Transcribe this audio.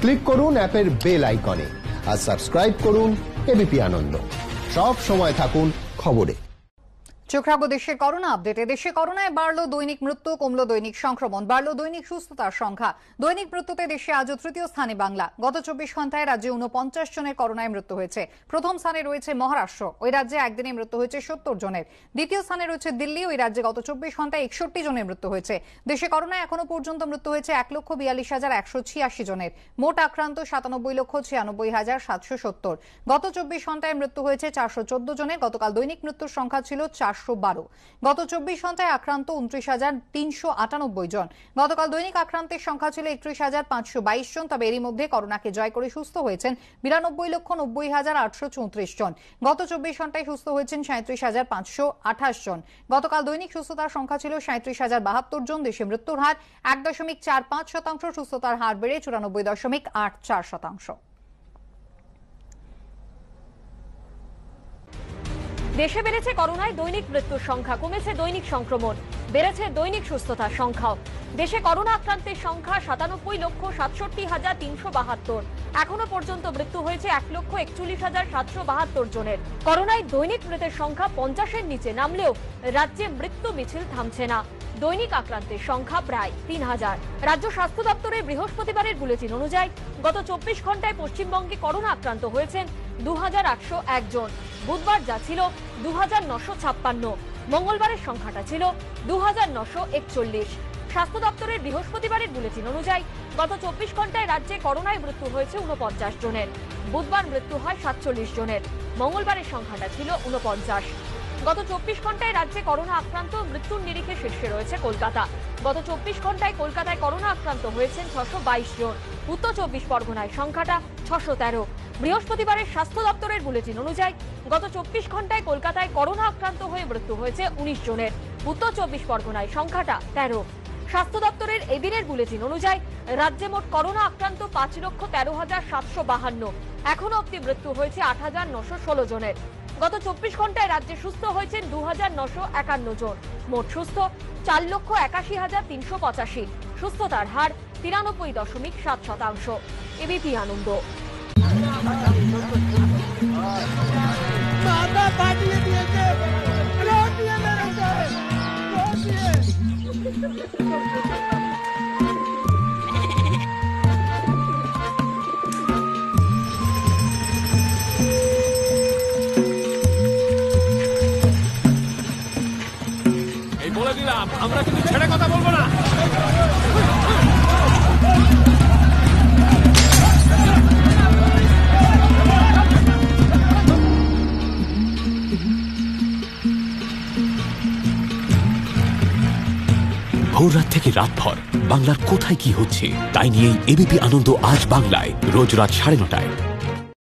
Click করুন অ্যাপের bell আইকনে আর সাবস্ক্রাইব করুন এবিপি আনন্দ। সব সময় থাকুন খবরে। চোখ রাখবো দেশের করোনা আপডেটে। দেশে করোনায় বাড়লো দৈনিক মৃত্যু, কমলো দৈনিক সংক্রমণ, বাড়লো দৈনিক সুস্থতার সংখ্যা। দৈনিক মৃত্যুতে দেশে আজও তৃতীয় স্থানে বাংলা। গত 24 ঘন্টায় রাজ্যে 49 জনের করোনায় মৃত্যু হয়েছে। প্রথম স্থানে রয়েছে মহারাষ্ট্র, ওই রাজ্যে একদিনে মৃত্যু হয়েছে 70 জনের। দ্বিতীয় স্থানে রয়েছে দিল্লি, ওই রাজ্যে গত 24 ঘন্টায় 61 জনের মৃত্যু হয়েছে। দেশে করোনায় এখনো পর্যন্ত মৃত্যু হয়েছে 1,42,186 জনের। মোট আক্রান্ত 97,96,770। গত 24 ঘন্টায় মৃত্যু হয়েছে 414 জনের। গতকাল দৈনিক মৃত্যুর সংখ্যা ছিল 412। গত 24 ঘন্টায় আক্রান্ত 29,398 জন। গতকাল দৈনিক আক্রান্তের সংখ্যা ছিল 31,522 জন। তবে এরই মধ্যে করোনাকে জয় করে সুস্থ হয়েছেন 92,90,834 জন। গত 24 ঘন্টায় সুস্থ হয়েছেন 37,528 জন। গতকাল দৈনিক সুস্থতার সংখ্যা ছিল 37,072 জন। দেশে মৃত্যুর হার 1.45%, সুস্থতার হার বেড়ে 94.84%। দেশে বেড়েছে করোনায় দৈনিক মৃত্যুর সংখ্যা, কমেছে দৈনিক সংক্রমণ, বেড়েছে দৈনিক সুস্থতার সংখ্যাও। দেশে করোনা আক্রান্তের সংখ্যা 97,67,372। এখনো পর্যন্ত মৃত্যু হয়েছে 1,41,772 জনের। করোনায় দৈনিক মৃতের সংখ্যা 50-এর নিচে নামলেও রাজ্যে মৃত্যু মিছিল থামছে না। দৈনিক আক্রান্তের সংখ্যা প্রায় 3,000। রাজ্য স্বাস্থ্য দপ্তরের বৃহস্পতিবারের বুলেটিন অনুযায়ী গত 24 ঘন্টায় পশ্চিমবঙ্গে করোনা আক্রান্ত হয়েছেন 2,801 জন। বুধবার যা ছিল 2,956, মঙ্গলবারের সংখ্যাটা ছিল 2,941। স্বাস্থ্য দপ্তরের বৃহস্পতিবারের বুলেটিন অনুযায়ী গত 24 ঘন্টায় রাজ্যে করোনায় মৃত্যু হয়েছে 49 জনের। বুধবার মৃত্যু হয় 47 জনের, মঙ্গলবারের সংখ্যাটা ছিল 49। গত 24 ঘন্টায় রাজ্যে করোনা আক্রান্ত মৃত্যুর নিরিখে শীর্ষে রয়েছে কলকাতা। গত 24 ঘন্টায় কলকাতায় করোনা আক্রান্ত হয়েছেন 622 জন। উত্তর 24 পরগনায় সংখ্যাটা 613। বৃহস্পতিবারের স্বাস্থ্য দপ্তরের বুলেটিন অনুযায়ী গত 24 ঘন্টায় কলকাতায় করোনা আক্রান্ত হয়ে মৃত্যু হয়েছে 19 জনের। উত্তর 24 পরগনায় সংখ্যাটা 13। স্বাস্থ্য দপ্তরের এদিনের বুলেটিন অনুযায়ী রাজ্যে মোট করোনা আক্রান্ত 5,13,752। এখনো অব্দি মৃত্যু হয়েছে 8,916 জনের। গত 24 ঘন্টায় রাজ্যে সুস্থ হয়েছেন 2,951 জন। মোট সুস্থ 4,81,385। সুস্থতার হার 93.7%। এবিপি আনন্দ। বলে দিলাম, আমরা কিন্তু ছেড়ে কথা বলবো না। ভোর রাত থেকে রাতভর বাংলার কোথায় কি হচ্ছে তাই নিয়েই এবিপি আনন্দ আজ বাংলায় রোজ রাত 9:30টায়।